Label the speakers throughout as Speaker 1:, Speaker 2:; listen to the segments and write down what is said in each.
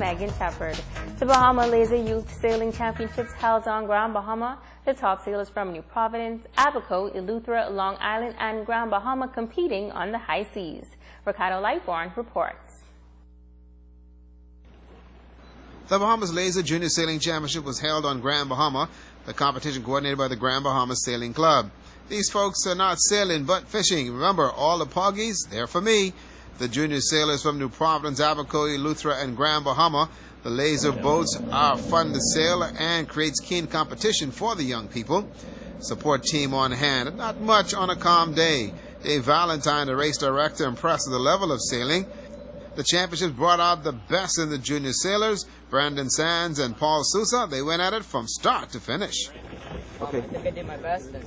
Speaker 1: Megan Shepard. The Bahama Laser Youth Sailing Championships held on Grand Bahama. The top sailors from New Providence, Abaco, Eleuthera, Long Island, and Grand Bahama competing on the high seas. Ricardo Lightborn reports.
Speaker 2: The Bahamas Laser Junior Sailing Championship was held on Grand Bahama, the competition coordinated by the Grand Bahama Sailing Club. These folks are not sailing but fishing. Remember, all the poggies, they're for me. The junior sailors from New Providence, Abaco, Eleuthera, and Grand Bahama. The laser boats are fun to sail and creates keen competition for the young people. Support team on hand, not much on a calm day. Dave Valentine, the race director, impressed with the level of sailing. The championships brought out the best in the junior sailors. Brandon Sands and Paul Sousa, they went at it from start to finish.
Speaker 3: Okay. I think I did my best, and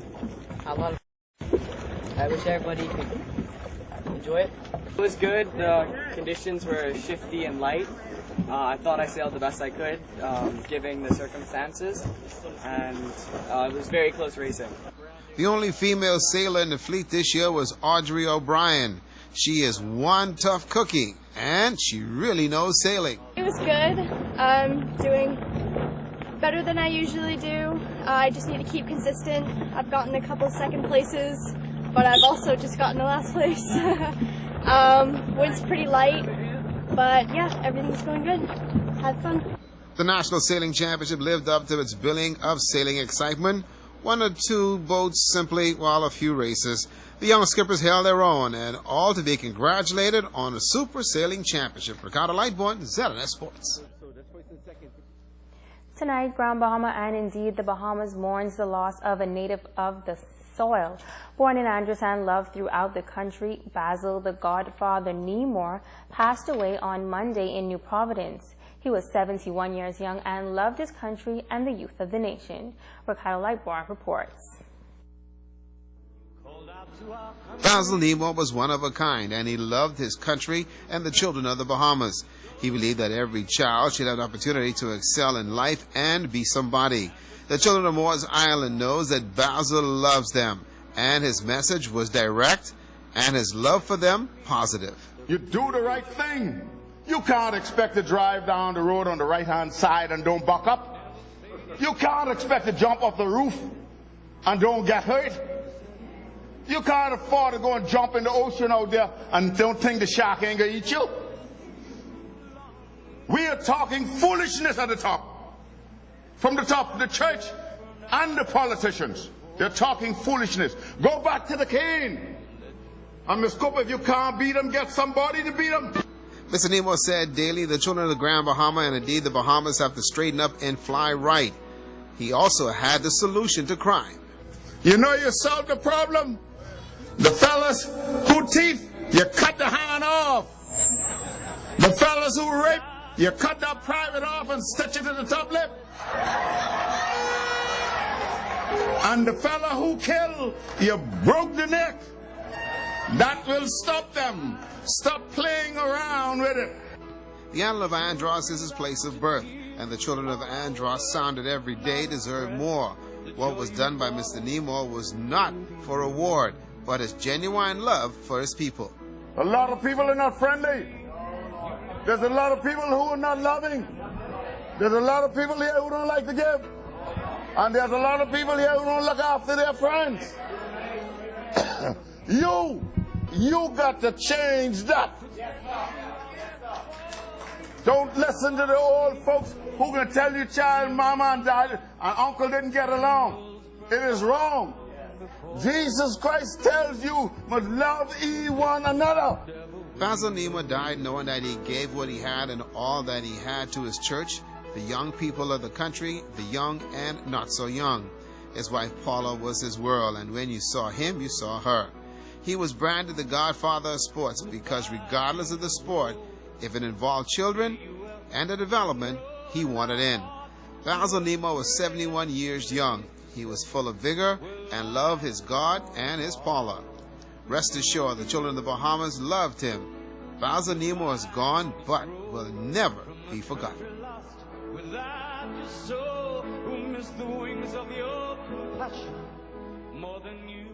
Speaker 3: I wish everybody could enjoy it. It was good. The conditions were shifty and light. I thought I sailed the best I could, given the circumstances, and it was very close racing.
Speaker 2: The only female sailor in the fleet this year was Audrey O'Brien. She is one tough cookie, and she really knows sailing.
Speaker 4: It was good. Doing better than I usually do. I just need to keep consistent. I've gotten a couple second places, but I've also just gotten the last place. Wind's pretty light, but yeah, everything's going good. Had fun.
Speaker 2: The National Sailing Championship lived up to its billing of sailing excitement. One or two boats simply, while a few races. The young skippers held their own, and all to be congratulated on a Super Sailing Championship. Ricardo Lightborn, ZNS Sports.
Speaker 1: Tonight, Grand Bahama and indeed the Bahamas mourns the loss of a native of the soil. Born in Andros and loved throughout the country, Basil the Godfather Nemore passed away on Monday in New Providence. He was 71 years young and loved his country and the youth of the nation. Ricardo Lightborn reports.
Speaker 2: Basil Nemore was one of a kind, and he loved his country and the children of the Bahamas. He believed that every child should have an opportunity to excel in life and be somebody. The children of Moores Island knows that Basil loves them, and his message was direct, and his love for them positive.
Speaker 5: You do the right thing. You can't expect to drive down the road on the right-hand side and don't buck up. You can't expect to jump off the roof and don't get hurt. You can't afford to go and jump in the ocean out there and don't think the shark ain't gonna eat you. We are talking foolishness at the top. From the top of the church and the politicians. They're talking foolishness. Go back to the cane. And Miss Cooper, if you can't beat them, get somebody to beat them.
Speaker 2: Mr. Nemore said daily the children of the Grand Bahama and indeed the Bahamas have to straighten up and fly right. He also had the solution to crime.
Speaker 5: You know you solved the problem? The fellas who thief, you cut the hand off. The fellas who rape, you cut that private off and stitch it to the top lip. And the fella who kill, you broke the neck. That will stop them. Stop playing around with it.
Speaker 2: The island of Andros is his place of birth, and the children of Andros sounded every day deserve more. What was done by Mr. Nemore was not for reward, but his genuine love for his people.
Speaker 5: A lot of people are not friendly. There's a lot of people who are not loving. There's a lot of people here who don't like to give. And there's a lot of people here who don't look after their friends. You got to change that. Don't listen to the old folks who can tell you child, mama and dad and uncle didn't get along. It is wrong. Jesus Christ tells you must love one another.
Speaker 2: Basil Nemore died knowing that he gave what he had and all that he had to his church, the young people of the country, the young and not so young. His wife Paula was his world, and when you saw him, you saw her. He was branded the Godfather of sports because regardless of the sport, if it involved children and the development, he wanted in. Basil Nemore was 71 years young. He was full of vigor and loved his God and his Paula. Rest assured, the children of the Bahamas loved him. Basil Nemore is gone, but will never be forgotten.
Speaker 6: Without your soul, who missed the wings of your passion more than you.